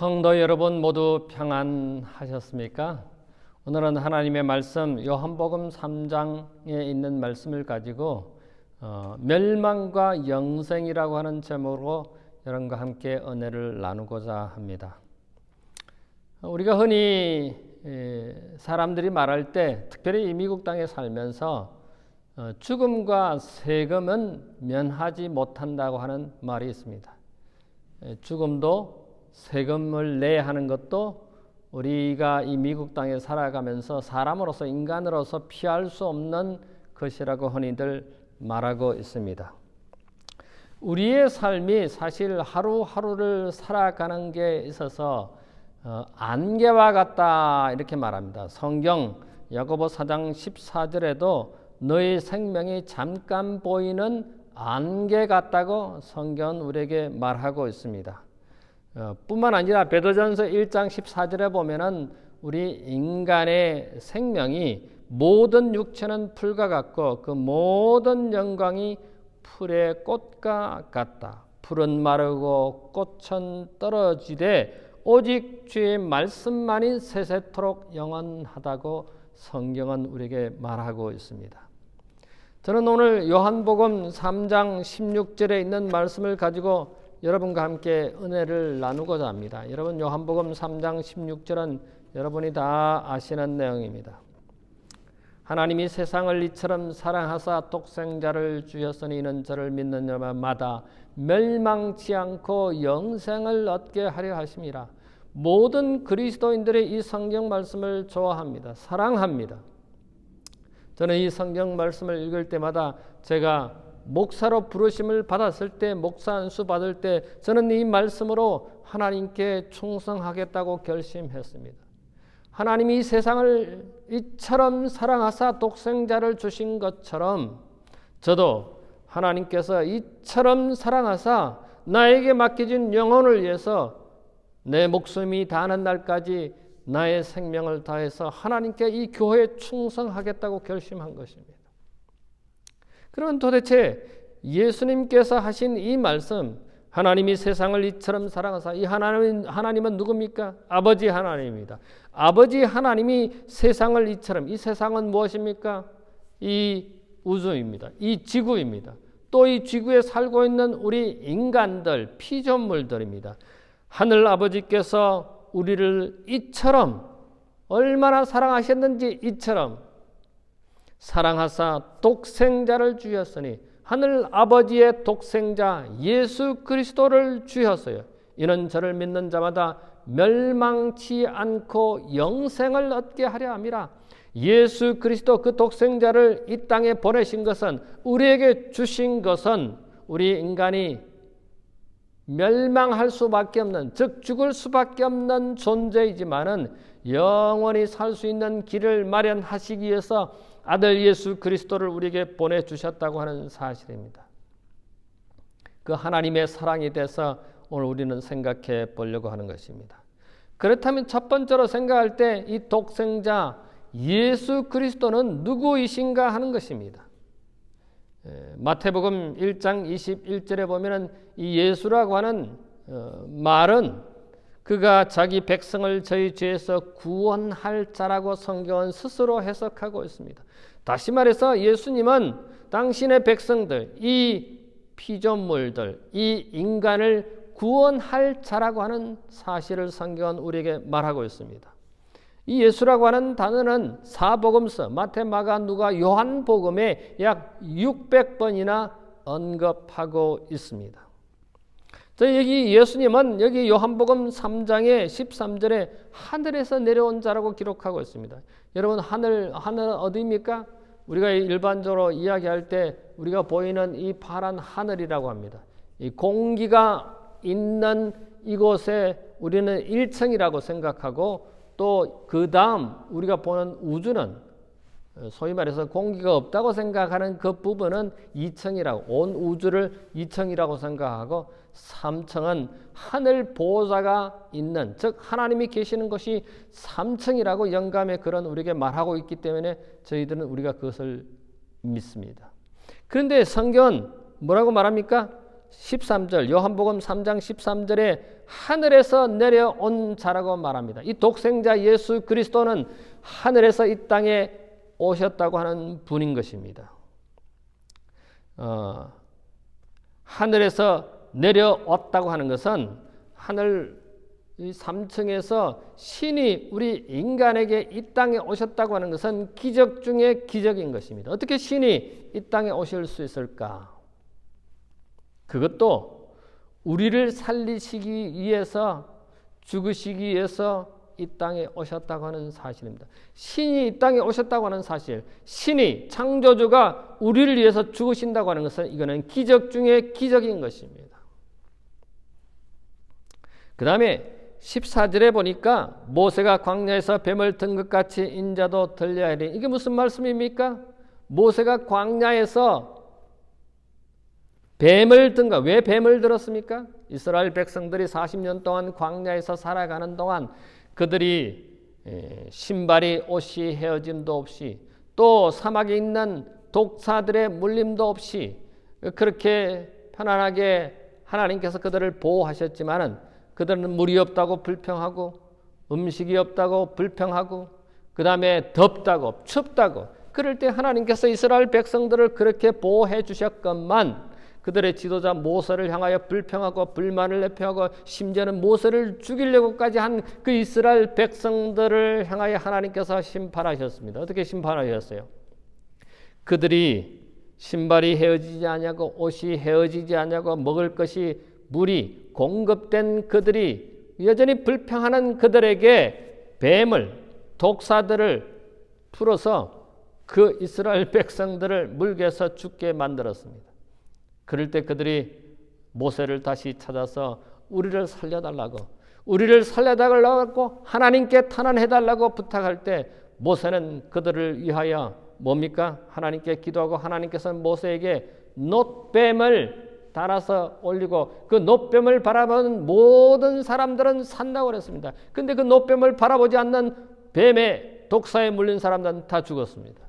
성도 여러분 모두 평안하셨습니까? 오늘은 하나님의 말씀 요한복음 3장에 있는 말씀을 가지고 멸망과 영생이라고 하는 제목으로 여러분과 함께 은혜를 나누고자 합니다. 우리가 흔히 사람들이 말할 때, 특별히 이 미국 땅에 살면서 죽음과 세금은 면하지 못한다고 하는 말이 있습니다. 죽음도 세금을 내야 하는 것도 우리가 이 미국 땅에 살아가면서 사람으로서, 인간으로서 피할 수 없는 것이라고 흔히들 말하고 있습니다. 우리의 삶이 사실 하루하루를 살아가는 게 있어서 안개와 같다 이렇게 말합니다. 성경 야고보 4장 14절에도 너의 생명이 잠깐 보이는 안개 같다고 성경은 우리에게 말하고 있습니다. 뿐만 아니라 베드로전서 1장 14절에 보면은 우리 인간의 생명이 모든 육체는 풀과 같고 그 모든 영광이 풀의 꽃과 같다. 풀은 마르고 꽃은 떨어지되 오직 주의 말씀만이 세세토록 영원하다고 성경은 우리에게 말하고 있습니다. 저는 오늘 요한복음 3장 16절에 있는 말씀을 가지고 여러분과 함께 은혜를 나누고자 합니다. 여러분, 요한복음 3장 16절은 여러분이 다 아시는 내용입니다. 하나님이 세상을 이처럼 사랑하사 독생자를 주셨으니 이는 저를 믿는 자마다 멸망치 않고 영생을 얻게 하려 하심이라. 모든 그리스도인들이 이 성경 말씀을 좋아합니다. 사랑합니다. 저는 이 성경 말씀을 읽을 때마다 제가 목사로 부르심을 받았을 때, 목사 안수 받을 때 저는 이 말씀으로 하나님께 충성하겠다고 결심했습니다. 하나님이 이 세상을 이처럼 사랑하사 독생자를 주신 것처럼 저도 하나님께서 이처럼 사랑하사 나에게 맡겨진 영혼을 위해서 내 목숨이 다하는 날까지 나의 생명을 다해서 하나님께 이 교회에 충성하겠다고 결심한 것입니다. 그러면 도대체 예수님께서 하신 이 말씀, 하나님이 세상을 이처럼 사랑하사, 이 하나님은 누굽니까? 아버지 하나님입니다. 아버지 하나님이 세상을 이처럼, 이 세상은 무엇입니까? 이 우주입니다. 이 지구입니다. 또 이 지구에 살고 있는 우리 인간들, 피조물들입니다. 하늘 아버지께서 우리를 이처럼 얼마나 사랑하셨는지 이처럼 사랑하사 독생자를 주셨으니 하늘 아버지의 독생자 예수 그리스도를 주셨어요. 이는 저를 믿는 자마다 멸망치 않고 영생을 얻게 하려 함이라. 예수 그리스도 그 독생자를 이 땅에 보내신 것은, 우리에게 주신 것은 우리 인간이 멸망할 수밖에 없는, 즉 죽을 수밖에 없는 존재이지만은 영원히 살 수 있는 길을 마련하시기 위해서 아들 예수 그리스도를 우리에게 보내주셨다고 하는 사실입니다. 그 하나님의 사랑에 대해서 오늘 우리는 생각해 보려고 하는 것입니다. 그렇다면 첫 번째로 생각할 때 이 독생자 예수 그리스도는 누구이신가 하는 것입니다. 마태복음 1장 21절에 보면은 이 예수라고 하는 말은 그가 자기 백성을 저희 죄에서 구원할 자라고 성경은 스스로 해석하고 있습니다. 다시 말해서 예수님은 당신의 백성들, 이 피조물들, 이 인간을 구원할 자라고 하는 사실을 성경은 우리에게 말하고 있습니다. 이 예수라고 하는 단어는 사복음서, 마태, 마가, 누가, 요한복음에 약 600번이나 언급하고 있습니다. 여기 예수님은 여기 요한복음 3장의 13절에 하늘에서 내려온 자라고 기록하고 있습니다. 여러분, 하늘은 어디입니까? 우리가 일반적으로 이야기할 때 우리가 보이는 이 파란 하늘이라고 합니다. 이 공기가 있는 이곳에 우리는 1층이라고 생각하고, 또 그 다음 우리가 보는 우주는 소위 말해서 공기가 없다고 생각하는 그 부분은 2층이라고, 온 우주를 2층이라고 생각하고, 3층은 하늘 보호자가 있는, 즉 하나님이 계시는 곳이 3층이라고 영감의 글은 우리에게 말하고 있기 때문에 저희들은 우리가 그것을 믿습니다. 그런데 성경은 뭐라고 말합니까? 13절, 요한복음 3장 13절에 하늘에서 내려온 자라고 말합니다. 이 독생자 예수 그리스도는 하늘에서 이 땅에 오셨다고 하는 분인 것입니다. 하늘에서 내려왔다고 하는 것은 하늘 3층에서 신이 우리 인간에게 이 땅에 오셨다고 하는 것은 기적 중에 기적인 것입니다. 어떻게 신이 이 땅에 오실 수 있을까? 그것도 우리를 살리시기 위해서, 죽으시기 위해서 이 땅에 오셨다고 하는 사실입니다. 신이 이 땅에 오셨다고 하는 사실, 신이 창조주가 우리를 위해서 죽으신다고 하는 것은 이거는 기적 중에 기적인 것입니다. 그 다음에 14절에 보니까 모세가 광야에서 뱀을 든 것 같이 인자도 들려야 하리. 이게 무슨 말씀입니까? 모세가 광야에서 뱀을 든 것. 왜 뱀을 들었습니까? 이스라엘 백성들이 40년 동안 광야에서 살아가는 동안 그들이 신발이 옷이 헤어짐도 없이 또 사막에 있는 독사들의 물림도 없이 그렇게 편안하게 하나님께서 그들을 보호하셨지만은 그들은 물이 없다고 불평하고 음식이 없다고 불평하고 그 다음에 덥다고 춥다고 그럴 때 하나님께서 이스라엘 백성들을 그렇게 보호해 주셨건만 그들의 지도자 모세를 향하여 불평하고 불만을 내표하고 심지어는 모세를 죽이려고까지 한 그 이스라엘 백성들을 향하여 하나님께서 심판하셨습니다. 어떻게 심판하셨어요? 그들이 신발이 헤어지지 않냐고 옷이 헤어지지 않냐고 먹을 것이 물이 공급된 그들이 여전히 불평하는 그들에게 뱀을 독사들을 풀어서 그 이스라엘 백성들을 물개에서 죽게 만들었습니다. 그럴 때 그들이 모세를 다시 찾아서 우리를 살려달라고 하나님께 탄원해달라고 부탁할 때 모세는 그들을 위하여 뭡니까? 하나님께 기도하고 하나님께서는 모세에게 놋뱀을 달아서 올리고 그 놋뱀을 바라보는 모든 사람들은 산다고 그랬습니다. 근데 그 놋뱀을 바라보지 않는 뱀의 독사에 물린 사람들은 다 죽었습니다.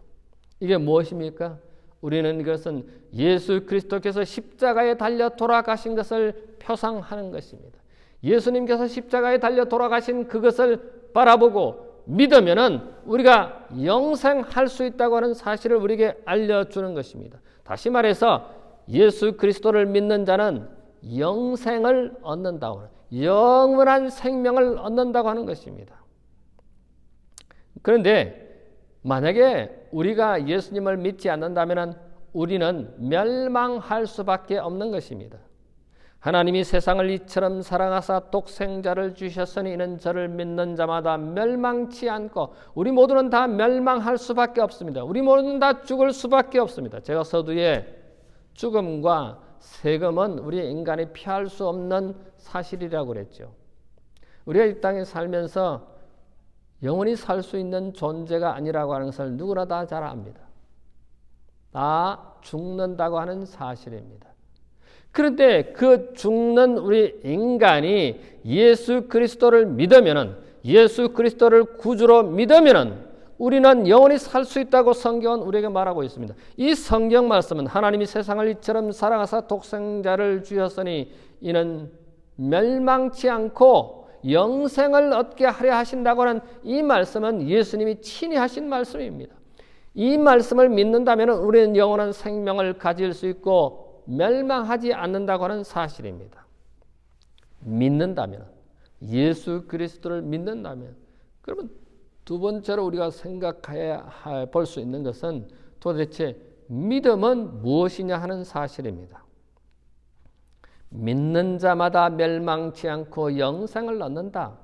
이게 무엇입니까? 우리는 이것은 예수 그리스도께서 십자가에 달려 돌아가신 것을 표상하는 것입니다. 예수님께서 십자가에 달려 돌아가신 그것을 바라보고 믿으면은 우리가 영생할 수 있다고 하는 사실을 우리에게 알려주는 것입니다. 다시 말해서 예수 그리스도를 믿는 자는 영생을 얻는다고, 영원한 생명을 얻는다고 하는 것입니다. 그런데 만약에 우리가 예수님을 믿지 않는다면 우리는 멸망할 수밖에 없는 것입니다. 하나님이 세상을 이처럼 사랑하사 독생자를 주셨으니 이는 저를 믿는 자마다 멸망치 않고, 우리 모두는 다 멸망할 수밖에 없습니다. 우리 모두는 다 죽을 수밖에 없습니다. 제가 서두에 죽음과 세금은 우리 인간이 피할 수 없는 사실이라고 그랬죠. 우리가 이 땅에 살면서 영원히 살 수 있는 존재가 아니라고 하는 것을 누구나 다 잘 압니다. 다 죽는다고 하는 사실입니다. 그런데 그 죽는 우리 인간이 예수 그리스도를 믿으면은, 예수 그리스도를 구주로 믿으면은 우리는 영원히 살 수 있다고 성경은 우리에게 말하고 있습니다. 이 성경 말씀은 하나님이 세상을 이처럼 사랑하사 독생자를 주셨으니 이는 멸망치 않고 영생을 얻게 하려 하신다고 하는 이 말씀은 예수님이 친히 하신 말씀입니다. 이 말씀을 믿는다면 우리는 영원한 생명을 가질 수 있고 멸망하지 않는다고 하는 사실입니다. 믿는다면, 예수 그리스도를 믿는다면, 그러면 두 번째로 우리가 생각해야 볼 수 있는 것은 도대체 믿음은 무엇이냐 하는 사실입니다. 믿는 자마다 멸망치 않고 영생을 얻는다.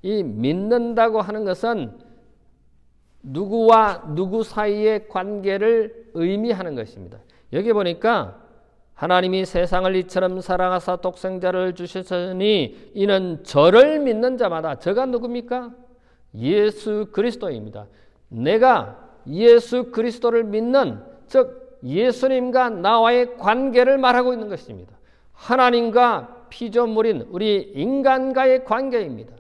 이 믿는다고 하는 것은 누구와 누구 사이의 관계를 의미하는 것입니다. 여기 보니까 하나님이 세상을 이처럼 사랑하사 독생자를 주셨으니 이는 저를 믿는 자마다, 저가 누굽니까? 예수 그리스도입니다. 내가 예수 그리스도를 믿는, 즉 예수님과 나와의 관계를 말하고 있는 것입니다. 하나님과 피조물인 우리 인간과의 관계입니다.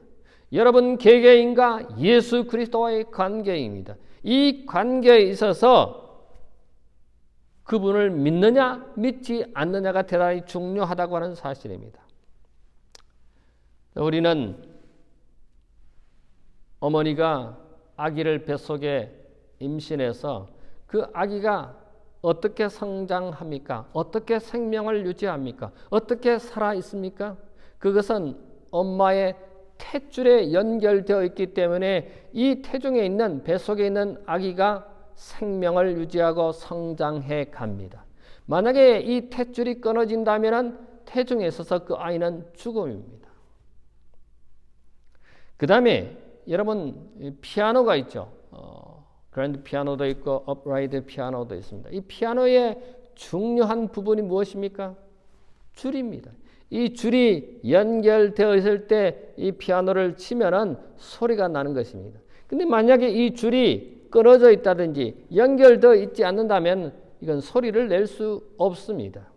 여러분 개개인과 예수 그리스도와의 관계입니다. 이 관계에 있어서 그분을 믿느냐 믿지 않느냐가 대단히 중요하다고 하는 사실입니다. 우리는 어머니가 아기를 뱃속에 임신해서 그 아기가 어떻게 성장합니까? 어떻게 생명을 유지합니까? 어떻게 살아 있습니까? 그것은 엄마의 탯줄에 연결되어 있기 때문에 이 태중에 있는 뱃속에 있는 아기가 생명을 유지하고 성장해 갑니다. 만약에 이 탯줄이 끊어진다면 태중에 있어서 그 아이는 죽음입니다. 그 다음에 여러분 피아노가 있죠. 그랜드 피아노도 있고 업라이트 피아노도 있습니다. 이 피아노의 중요한 부분이 무엇입니까? 줄입니다. 이 줄이 연결되어 있을 때 이 피아노를 치면은 소리가 나는 것입니다. 근데 만약에 이 줄이 끊어져 있다든지 연결되어 있지 않는다면 이건 소리를 낼 수 없습니다.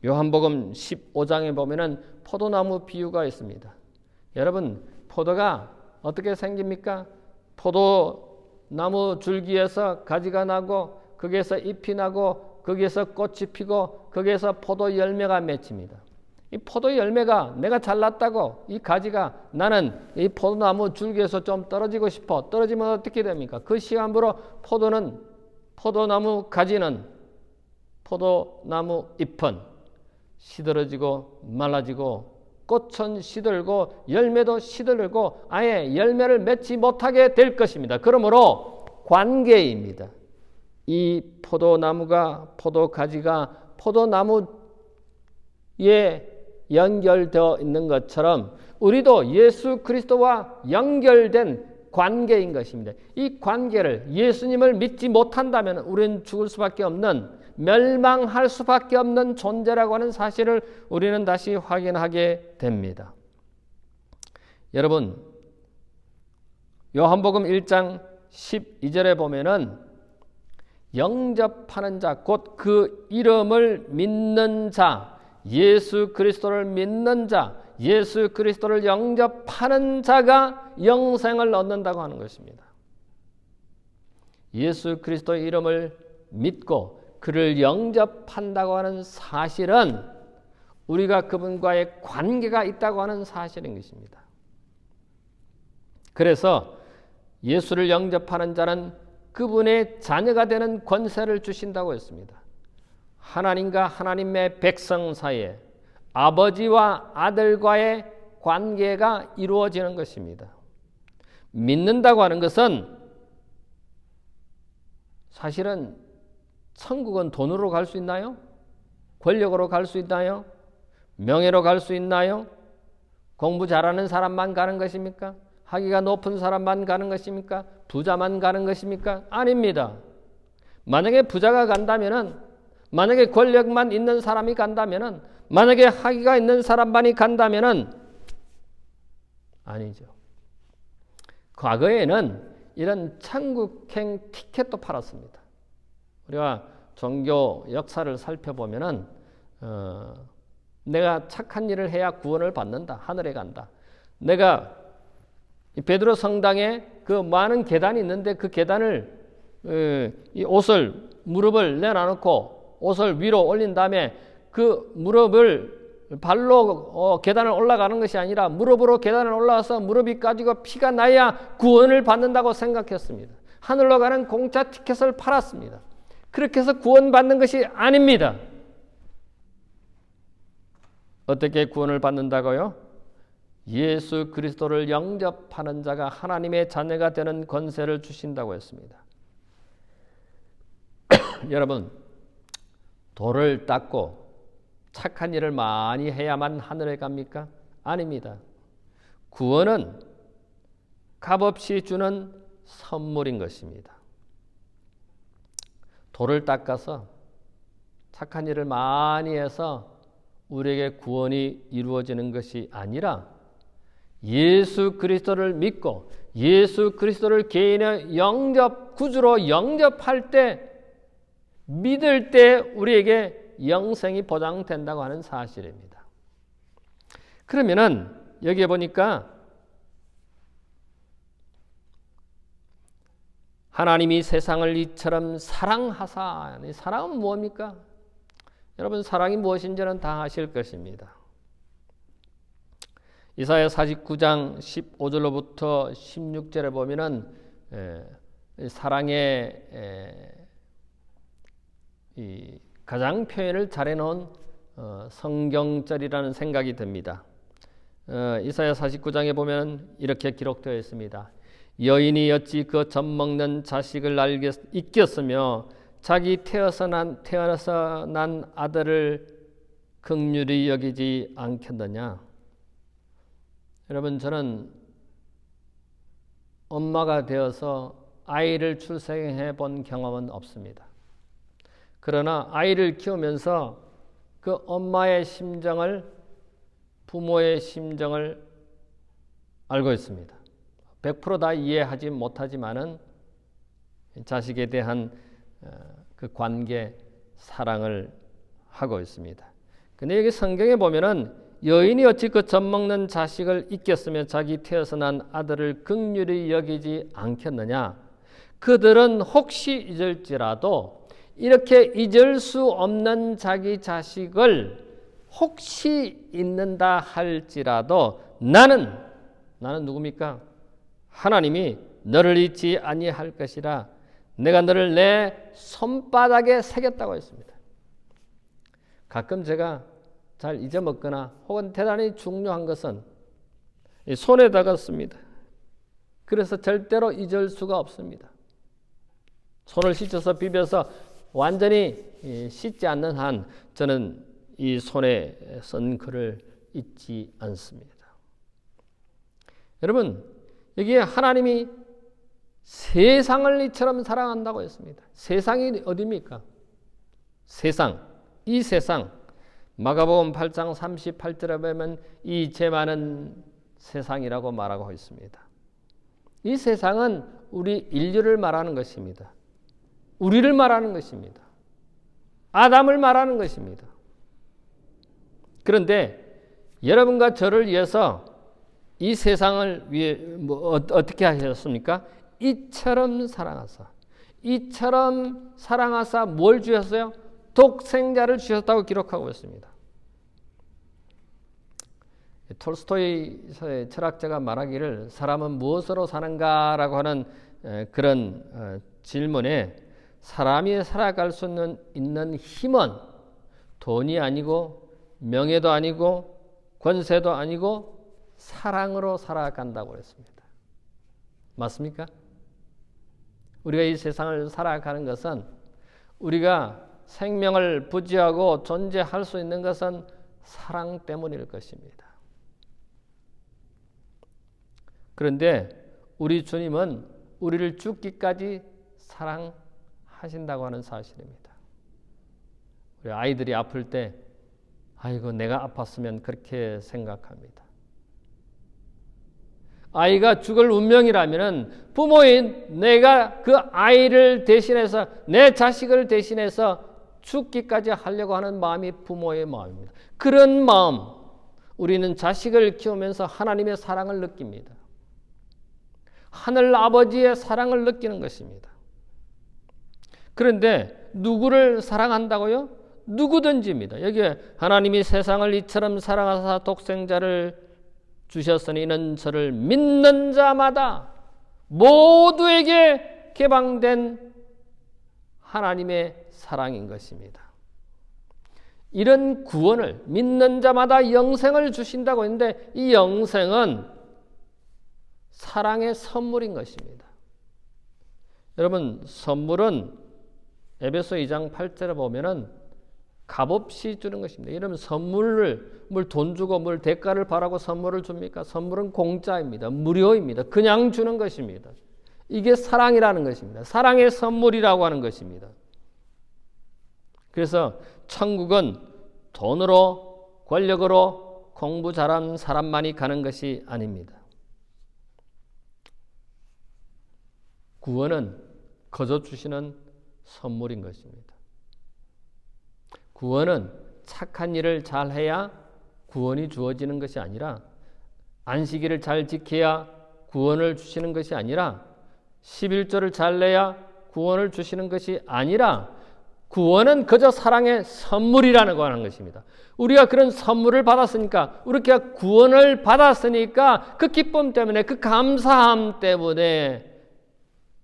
요한복음 15장에 보면은 포도나무 비유가 있습니다. 여러분, 포도가 어떻게 생깁니까? 포도나무 줄기에서 가지가 나고 거기에서 잎이 나고 거기에서 꽃이 피고 거기에서 포도 열매가 맺힙니다. 이 포도 열매가 내가 잘났다고 이 가지가 나는 이 포도나무 줄기에서 좀 떨어지고 싶어. 떨어지면 어떻게 됩니까? 그 시간부로 포도나무 가지는 포도나무 잎은 시들어지고 말라지고 꽃은 시들고 열매도 시들고 아예 열매를 맺지 못하게 될 것입니다. 그러므로 관계입니다. 이 포도나무가 포도가지가 포도나무에 연결되어 있는 것처럼 우리도 예수 그리스도와 연결된 관계인 것입니다. 이 관계를 예수님을 믿지 못한다면 우리는 죽을 수밖에 없는 멸망할 수밖에 없는 존재라고 하는 사실을 우리는 다시 확인하게 됩니다. 여러분 요한복음 1장 12절에 보면은 영접하는 자, 곧 그 이름을 믿는 자, 예수 그리스도를 믿는 자, 예수 그리스도를 영접하는 자가 영생을 얻는다고 하는 것입니다. 예수 그리스도의 이름을 믿고 그를 영접한다고 하는 사실은 우리가 그분과의 관계가 있다고 하는 사실인 것입니다. 그래서 예수를 영접하는 자는 그분의 자녀가 되는 권세를 주신다고 했습니다. 하나님과 하나님의 백성 사이에 아버지와 아들과의 관계가 이루어지는 것입니다. 믿는다고 하는 것은 사실은 천국은 돈으로 갈 수 있나요? 권력으로 갈 수 있나요? 명예로 갈 수 있나요? 공부 잘하는 사람만 가는 것입니까? 학위가 높은 사람만 가는 것입니까? 부자만 가는 것입니까? 아닙니다. 만약에 부자가 간다면은, 만약에 권력만 있는 사람이 간다면은, 만약에 학위가 있는 사람만이 간다면은 아니죠. 과거에는 이런 천국행 티켓도 팔았습니다. 우리가 종교 역사를 살펴보면은 내가 착한 일을 해야 구원을 받는다. 하늘에 간다. 내가 베드로 성당에 그 많은 계단이 있는데 그 계단을 이 옷을 무릎을 내놔놓고 옷을 위로 올린 다음에 그 무릎을 발로 계단을 올라가는 것이 아니라 무릎으로 계단을 올라가서 무릎이 까지고 피가 나야 구원을 받는다고 생각했습니다. 하늘로 가는 공짜 티켓을 팔았습니다. 그렇게 해서 구원받는 것이 아닙니다. 어떻게 구원을 받는다고요? 예수 그리스도를 영접하는 자가 하나님의 자녀가 되는 권세를 주신다고 했습니다. 여러분, 돌을 닦고 착한 일을 많이 해야만 하늘에 갑니까? 아닙니다. 구원은 값없이 주는 선물인 것입니다. 돌을 닦아서 착한 일을 많이 해서 우리에게 구원이 이루어지는 것이 아니라 예수 그리스도를 믿고 예수 그리스도를 개인의 영접 구주로 영접할 때 믿을 때 우리에게 영생이 보장된다고 하는 사실입니다. 그러면은 여기에 보니까 하나님이 세상을 이처럼 사랑하사. 사랑은 무엇입니까? 여러분, 사랑이 무엇인지는 다 아실 것입니다. 이사야 49장 15절로부터 16절에 보면은 사랑의 이 가장 표현을 잘해놓은 성경절이라는 생각이 듭니다. 이사야 49장에 보면 이렇게 기록되어 있습니다. 여인이 어찌 그 젖먹는 자식을 잊겠으며 자기 태어나서 난 아들을 긍휼히 여기지 않겠느냐. 여러분, 저는 엄마가 되어서 아이를 출생해 본 경험은 없습니다. 그러나 아이를 키우면서 그 엄마의 심정을, 부모의 심정을 알고 있습니다. 100% 다 이해하지 못하지만은 자식에 대한 그 관계, 사랑을 하고 있습니다. 근데 여기 성경에 보면은 여인이 어찌 그 젖먹는 자식을 잊겠으며 자기 태어서 난 아들을 긍휼히 여기지 않겠느냐. 그들은 혹시 잊을지라도, 이렇게 잊을 수 없는 자기 자식을 혹시 잊는다 할지라도 나는 누굽니까? 하나님이 너를 잊지 아니할 것이라 내가 너를 내 손바닥에 새겼다고 했습니다. 가끔 제가 잘 잊어먹거나 혹은 대단히 중요한 것은 손에다가 씁니다. 그래서 절대로 잊을 수가 없습니다. 손을 씻어서 비벼서 완전히 씻지 않는 한 저는 이 손에 쓴 글을 잊지 않습니다. 여러분, 여기에 하나님이 세상을 이처럼 사랑한다고 했습니다. 세상이 어디입니까? 이 세상. 마가복음 8장 38절에 보면 이 죄 많은 세상이라고 말하고 있습니다. 이 세상은 우리 인류를 말하는 것입니다. 우리를 말하는 것입니다. 아담을 말하는 것입니다. 그런데 여러분과 저를 위해서 이 세상을 위해 어떻게 하셨습니까? 이처럼 사랑하사 뭘 주셨어요? 독생자를 주셨다고 기록하고 있습니다. 톨스토이 철학자가 말하기를 사람은 무엇으로 사는가라고 하는 그런 질문에 사람이 살아갈 수 있는 힘은 돈이 아니고 명예도 아니고 권세도 아니고 사랑으로 살아간다고 했습니다. 맞습니까? 우리가 이 세상을 살아가는 것은 우리가 생명을 부지하고 존재할 수 있는 것은 사랑 때문일 것입니다. 그런데 우리 주님은 우리를 죽기까지 사랑하신다고 하는 사실입니다. 우리 아이들이 아플 때 아이고 내가 아팠으면 그렇게 생각합니다. 아이가 죽을 운명이라면 부모인 내가 그 아이를 대신해서 내 자식을 대신해서 죽기까지 하려고 하는 마음이 부모의 마음입니다. 그런 마음, 우리는 자식을 키우면서 하나님의 사랑을 느낍니다. 하늘 아버지의 사랑을 느끼는 것입니다. 그런데 누구를 사랑한다고요? 누구든지입니다. 여기에 하나님이 세상을 이처럼 사랑하사 독생자를 주셨으니 이는 저를 믿는 자마다 모두에게 개방된 하나님의 사랑인 것입니다. 이런 구원을 믿는 자마다 영생을 주신다고 했는데 이 영생은 사랑의 선물인 것입니다. 여러분, 선물은 에베소 2장 8절에 보면은 값없이 주는 것입니다. 이러면 선물을 돈 주고 뭘 대가를 바라고 선물을 줍니까? 선물은 공짜입니다. 무료입니다. 그냥 주는 것입니다. 이게 사랑이라는 것입니다. 사랑의 선물이라고 하는 것입니다. 그래서 천국은 돈으로 권력으로 공부 잘한 사람만이 가는 것이 아닙니다. 구원은 거저 주시는 선물인 것입니다. 구원은 착한 일을 잘해야 구원이 주어지는 것이 아니라 안식일을 잘 지켜야 구원을 주시는 것이 아니라 11조를 잘 내야 구원을 주시는 것이 아니라 구원은 그저 사랑의 선물이라는 거 하는 것입니다. 우리가 그런 선물을 받았으니까, 우리가 구원을 받았으니까 그 기쁨 때문에, 그 감사함 때문에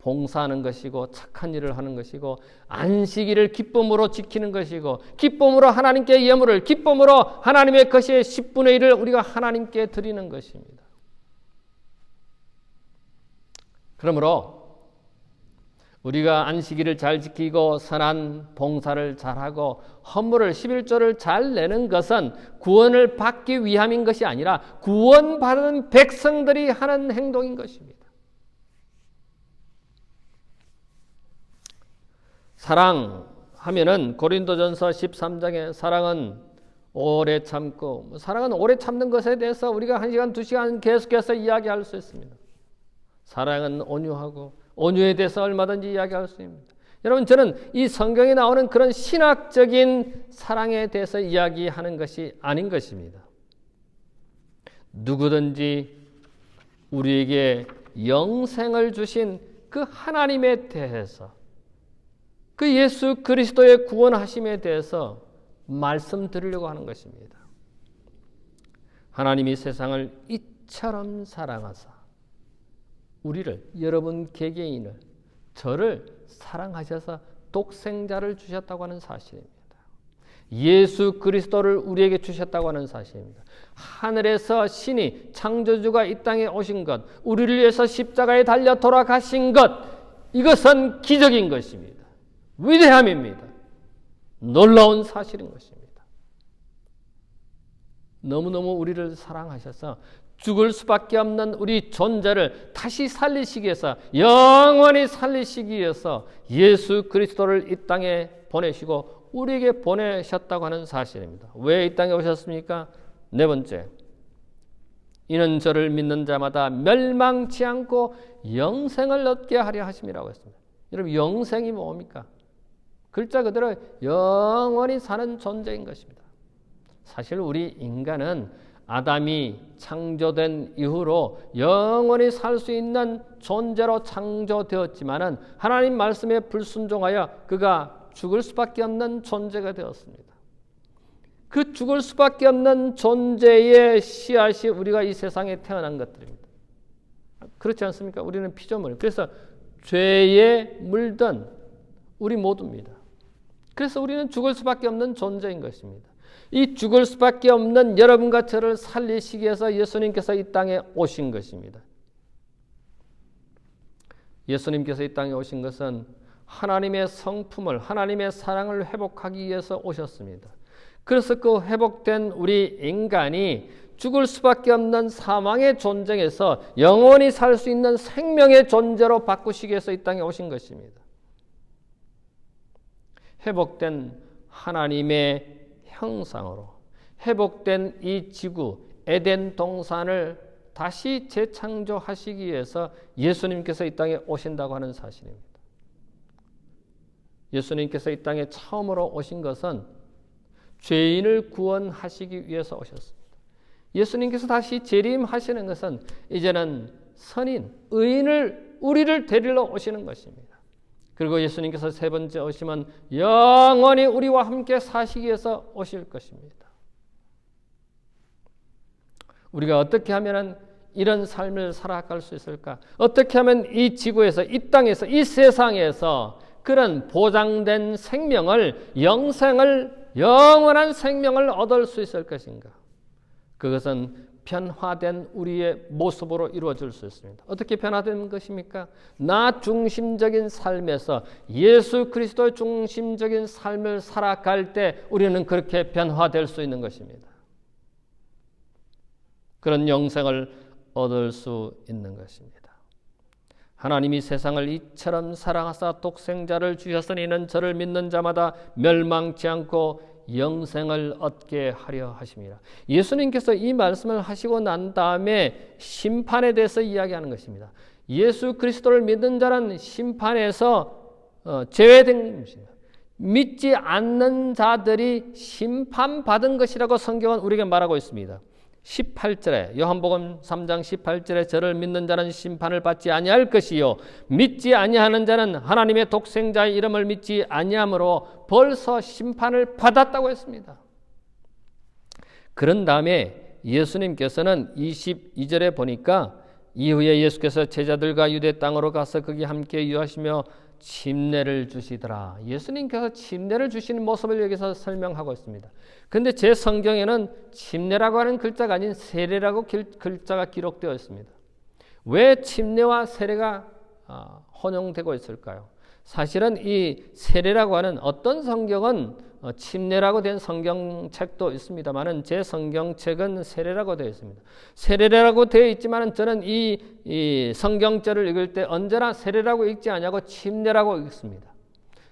봉사하는 것이고 착한 일을 하는 것이고 안식일을 기쁨으로 지키는 것이고 기쁨으로 하나님께 예물을, 기쁨으로 하나님의 것의 10분의 1을 우리가 하나님께 드리는 것입니다. 그러므로 우리가 안식일을 잘 지키고 선한 봉사를 잘하고 헌물을 11조를 잘 내는 것은 구원을 받기 위함인 것이 아니라 구원받은 백성들이 하는 행동인 것입니다. 사랑하면은 고린도전서 13장에 사랑은 오래 참고, 사랑은 오래 참는 것에 대해서 우리가 1시간, 2시간 계속해서 이야기할 수 있습니다. 사랑은 온유하고 온유에 대해서 얼마든지 이야기할 수 있습니다. 여러분, 저는 이 성경에 나오는 그런 신학적인 사랑에 대해서 이야기하는 것이 아닌 것입니다. 누구든지 우리에게 영생을 주신 그 하나님에 대해서, 그 예수 그리스도의 구원하심에 대해서 말씀드리려고 하는 것입니다. 하나님이 세상을 이처럼 사랑하사 우리를, 여러분 개개인을, 저를 사랑하셔서 독생자를 주셨다고 하는 사실입니다. 예수 그리스도를 우리에게 주셨다고 하는 사실입니다. 하늘에서 신이, 창조주가 이 땅에 오신 것, 우리를 위해서 십자가에 달려 돌아가신 것, 이것은 기적인 것입니다. 위대함입니다. 놀라운 사실인 것입니다. 너무너무 우리를 사랑하셔서 죽을 수밖에 없는 우리 존재를 다시 살리시기 위해서, 영원히 살리시기 위해서 예수 그리스도를 이 땅에 보내시고 우리에게 보내셨다고 하는 사실입니다. 왜 이 땅에 오셨습니까? 네 번째, 이는 저를 믿는 자마다 멸망치 않고 영생을 얻게 하려 하심이라고 했습니다. 여러분, 영생이 뭡니까? 글자 그대로 영원히 사는 존재인 것입니다. 사실 우리 인간은 아담이 창조된 이후로 영원히 살 수 있는 존재로 창조되었지만은 하나님 말씀에 불순종하여 그가 죽을 수밖에 없는 존재가 되었습니다. 그 죽을 수밖에 없는 존재의 씨앗이 우리가 이 세상에 태어난 것들입니다. 그렇지 않습니까? 우리는 피조물. 그래서 죄에 물든 우리 모두입니다. 그래서 우리는 죽을 수밖에 없는 존재인 것입니다. 이 죽을 수밖에 없는 여러분과 저를 살리시기 위해서 예수님께서 이 땅에 오신 것입니다. 예수님께서 이 땅에 오신 것은 하나님의 성품을, 하나님의 사랑을 회복하기 위해서 오셨습니다. 그래서 그 회복된 우리 인간이 죽을 수밖에 없는 사망의 존재에서 영원히 살 수 있는 생명의 존재로 바꾸시기 위해서 이 땅에 오신 것입니다. 회복된 하나님의 형상으로 회복된 이 지구, 에덴 동산을 다시 재창조하시기 위해서 예수님께서 이 땅에 오신다고 하는 사실입니다. 예수님께서 이 땅에 처음으로 오신 것은 죄인을 구원하시기 위해서 오셨습니다. 예수님께서 다시 재림하시는 것은 이제는 선인, 의인을, 우리를 데리러 오시는 것입니다. 그리고 예수님께서 세 번째 오시면 영원히 우리와 함께 사시기 위해서 오실 것입니다. 우리가 어떻게 하면 이런 삶을 살아갈 수 있을까? 어떻게 하면 이 지구에서, 이 땅에서, 이 세상에서 그런 보장된 생명을, 영생을, 영원한 생명을 얻을 수 있을 것인가? 그것은 변화된 우리의 모습으로 이루어질 수 있습니다. 어떻게 변화된 것입니까? 나 중심적인 삶에서 예수 그리스도의 중심적인 삶을 살아갈 때 우리는 그렇게 변화될 수 있는 것입니다. 그런 영생을 얻을 수 있는 것입니다. 하나님이 세상을 이처럼 사랑하사 독생자를 주셨으니 이는 저를 믿는 자마다 멸망치 않고 영생을 얻게 하려 하심이라. 예수님께서 이 말씀을 하시고 난 다음에 심판에 대해서 이야기하는 것입니다. 예수 그리스도를 믿는 자는 심판에서 제외된 것입니다. 믿지 않는 자들이 심판받은 것이라고 성경은 우리에게 말하고 있습니다. 18절에 요한복음 3장 18절에 저를 믿는 자는 심판을 받지 아니할 것이요 믿지 아니하는 자는 하나님의 독생자의 이름을 믿지 아니함으로 벌써 심판을 받았다고 했습니다. 그런 다음에 예수님께서는 22절에 보니까 이후에 예수께서 제자들과 유대 땅으로 가서 거기 함께 유하시며 침례를 주시더라. 예수님께서 침례를 주시는 모습을 여기서 설명하고 있습니다. 그런데 제 성경에는 침례라고 하는 글자가 아닌 세례라고 글자가 기록되어 있습니다. 왜 침례와 세례가 혼용되고 있을까요? 사실은 이 세례라고 하는 어떤 성경은 침례라고 된 성경책도 있습니다만은 제 성경책은 세례라고 되어 있습니다. 세례라고 되어 있지만은 저는 이 성경절을 읽을 때 언제나 세례라고 읽지 않냐고 침례라고 읽습니다.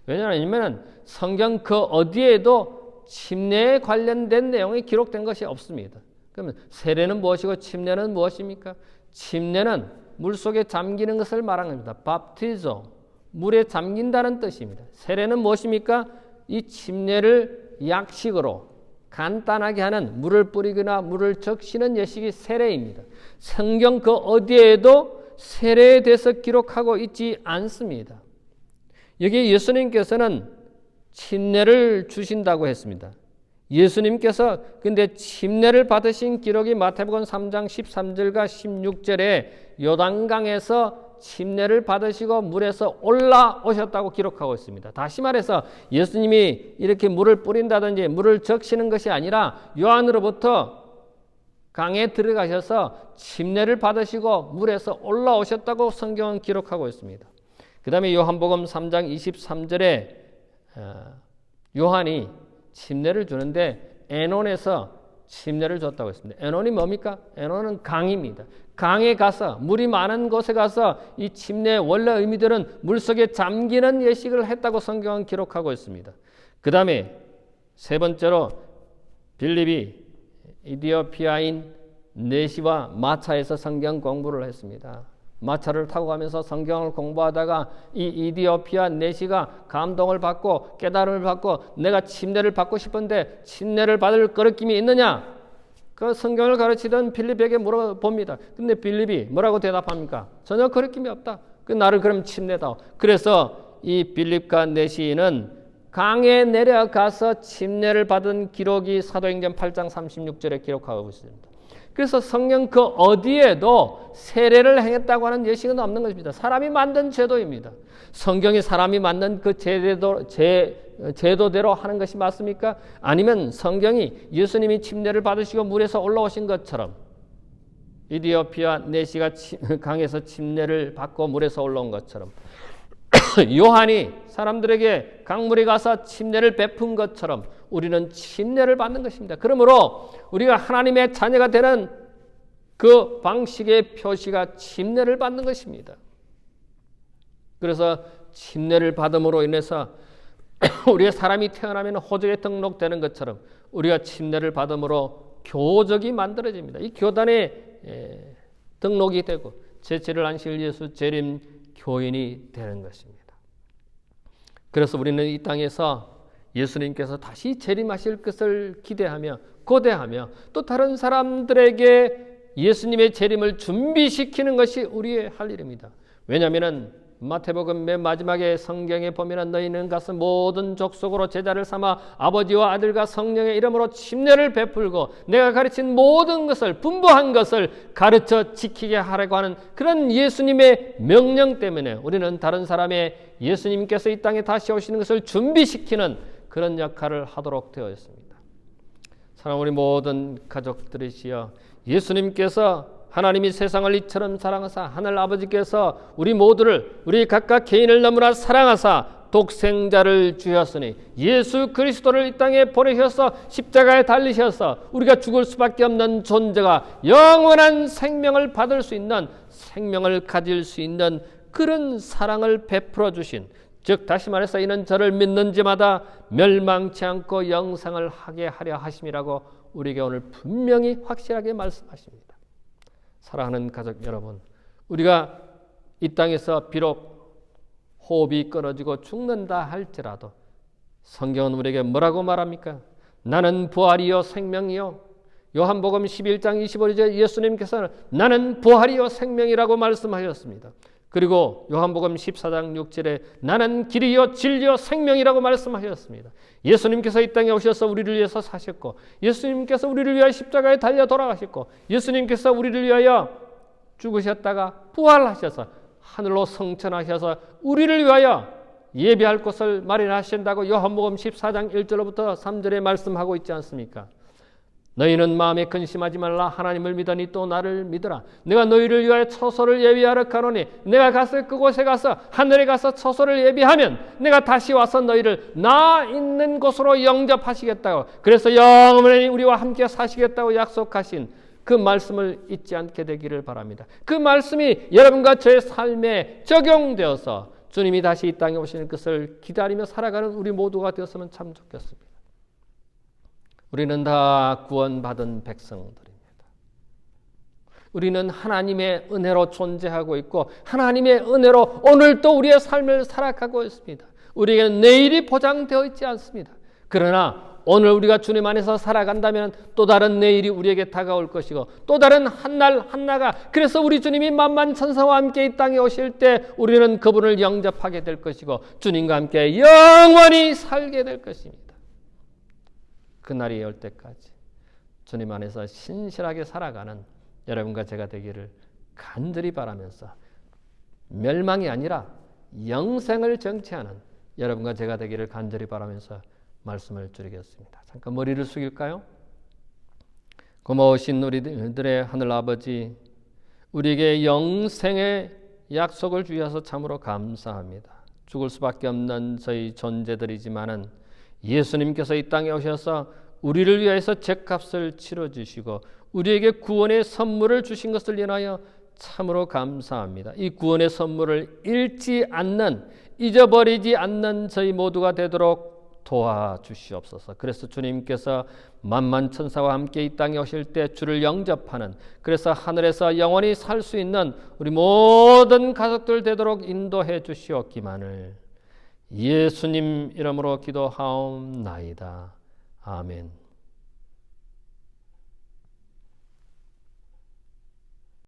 왜냐하면 성경 그 어디에도 침례에 관련된 내용이 기록된 것이 없습니다. 그러면 세례는 무엇이고 침례는 무엇입니까? 침례는 물속에 잠기는 것을 말하는 겁니다. 밥티조, 물에 잠긴다는 뜻입니다. 세례는 무엇입니까? 이 침례를 약식으로 간단하게 하는 물을 뿌리거나 물을 적시는 예식이 세례입니다. 성경 그 어디에도 세례에 대해서 기록하고 있지 않습니다. 여기 예수님께서는 침례를 주신다고 했습니다. 예수님께서 근데 침례를 받으신 기록이 마태복음 3장 13절과 16절에 요단강에서 침례를 받으시고 물에서 올라오셨다고 기록하고 있습니다. 다시 말해서 예수님이 이렇게 물을 뿌린다든지 물을 적시는 것이 아니라 요한으로부터 강에 들어가셔서 침례를 받으시고 물에서 올라오셨다고 성경은 기록하고 있습니다. 그 다음에 요한복음 3장 23절에 요한이 침례를 주는데 에논에서 침례를 줬다고 했습니다. 에논이 뭡니까? 에논은 강입니다. 강에 가서 물이 많은 곳에 가서 이 침례의 원래 의미들은 물속에 잠기는 예식을 했다고 성경은 기록하고 있습니다. 그 다음에 세 번째로 빌립이 이디오피아인 네시와 마차에서 성경 공부를 했습니다. 마차를 타고 가면서 성경을 공부하다가 이 이디오피아 네시가 감동을 받고 깨달음을 받고 내가 침례를 받고 싶은데 침례를 받을 거리낌이 있느냐? 그 성경을 가르치던 빌립에게 물어봅니다. 근데 빌립이 뭐라고 대답합니까? 전혀 거리낌이 없다. 그 나를 그럼 침례다오. 그래서 이 빌립과 네시는 강에 내려가서 침례를 받은 기록이 사도행전 8장 36절에 기록하고 있습니다. 그래서 성경 그 어디에도 세례를 행했다고 하는 예식은 없는 것입니다. 사람이 만든 제도입니다. 성경이 사람이 만든 그 제도대로 하는 것이 맞습니까? 아니면 성경이 예수님이 침례를 받으시고 물에서 올라오신 것처럼 이디오피아 네시가 강에서 침례를 받고 물에서 올라온 것처럼 요한이 사람들에게 강물에 가서 침례를 베푼 것처럼 우리는 침례를 받는 것입니다. 그러므로 우리가 하나님의 자녀가 되는 그 방식의 표시가 침례를 받는 것입니다. 그래서 침례를 받음으로 인해서 우리의 사람이 태어나면 호적에 등록되는 것처럼 우리가 침례를 받음으로 교적이 만들어집니다. 이 교단에 등록이 되고 제7일 안식일 예수 재림 교인이 되는 것입니다. 그래서 우리는 이 땅에서 예수님께서 다시 재림하실 것을 기대하며 고대하며 또 다른 사람들에게 예수님의 재림을 준비시키는 것이 우리의 할 일입니다. 왜냐하면 마태복음 맨 마지막에 성경에 보면 너희는 가서 모든 족속으로 제자를 삼아 아버지와 아들과 성령의 이름으로 침례를 베풀고 내가 가르친 모든 것을 분부한 것을 가르쳐 지키게 하라고 하는 그런 예수님의 명령 때문에 우리는 다른 사람의 예수님께서 이 땅에 다시 오시는 것을 준비시키는 그런 역할을 하도록 되어 있습니다. 사랑하는 우리 모든 가족들이시여, 예수님께서 하나님이 세상을 이처럼 사랑하사 하늘 아버지께서 우리 모두를 우리 각각 개인을 너무나 사랑하사 독생자를 주셨으니 예수 그리스도를 이 땅에 보내셔서 십자가에 달리셔서 우리가 죽을 수밖에 없는 존재가 영원한 생명을 받을 수 있는 생명을 가질 수 있는 그런 사랑을 베풀어 주신, 즉 다시 말해서 이는 저를 믿는 자마다 멸망치 않고 영생을 하게 하려 하심이라고 우리에게 오늘 분명히 확실하게 말씀하십니다. 사랑하는 가족 여러분, 우리가 이 땅에서 비록 호흡이 끊어지고 죽는다 할지라도 성경은 우리에게 뭐라고 말합니까? 나는 부활이요 생명이요 요한복음 11장 25절에 예수님께서는 나는 부활이요 생명이라고 말씀하셨습니다. 그리고 요한복음 14장 6절에 나는 길이요 진리요 생명이라고 말씀하셨습니다. 예수님께서 이 땅에 오셔서 우리를 위해서 사셨고, 예수님께서 우리를 위하여 십자가에 달려 돌아가셨고, 예수님께서 우리를 위하여 죽으셨다가 부활하셔서 하늘로 승천하셔서 우리를 위하여 예비할 곳을 마련하신다고 요한복음 14장 1절부터 3절에 말씀하고 있지 않습니까? 너희는 마음에 근심하지 말라. 하나님을 믿으니 또 나를 믿으라. 내가 너희를 위하여 처소를 예비하러 가노니 내가 가서 그곳에 가서 하늘에 가서 처소를 예비하면 내가 다시 와서 너희를 나 있는 곳으로 영접하시겠다고, 그래서 영원히 우리와 함께 사시겠다고 약속하신 그 말씀을 잊지 않게 되기를 바랍니다. 그 말씀이 여러분과 저의 삶에 적용되어서 주님이 다시 이 땅에 오시는 것을 기다리며 살아가는 우리 모두가 되었으면 참 좋겠습니다. 우리는 다 구원받은 백성들입니다. 우리는 하나님의 은혜로 존재하고 있고 하나님의 은혜로 오늘도 우리의 삶을 살아가고 있습니다. 우리에게는 내일이 보장되어 있지 않습니다. 그러나 오늘 우리가 주님 안에서 살아간다면 또 다른 내일이 우리에게 다가올 것이고 또 다른 한날 한나가, 그래서 우리 주님이 만만천사와 함께 이 땅에 오실 때 우리는 그분을 영접하게 될 것이고 주님과 함께 영원히 살게 될 것입니다. 그날이 올 때까지 주님 안에서 신실하게 살아가는 여러분과 제가 되기를 간절히 바라면서 멸망이 아니라 영생을 정치하는 여러분과 제가 되기를 간절히 바라면서 말씀을 드리겠습니다. 잠깐 머리를 숙일까요? 고마우신 우리들의 하늘 아버지, 우리에게 영생의 약속을 주셔서 참으로 감사합니다. 죽을 수밖에 없는 저희 존재들이지만은 예수님께서 이 땅에 오셔서 우리를 위해서 죗값을 치러주시고 우리에게 구원의 선물을 주신 것을 인하여 참으로 감사합니다. 이 구원의 선물을 잃지 않는, 잊어버리지 않는 저희 모두가 되도록 도와주시옵소서. 그래서 주님께서 만만천사와 함께 이 땅에 오실 때 주를 영접하는, 그래서 하늘에서 영원히 살 수 있는 우리 모든 가족들 되도록 인도해 주시옵기만을 예수님 이름으로 기도하옵나이다. 아멘.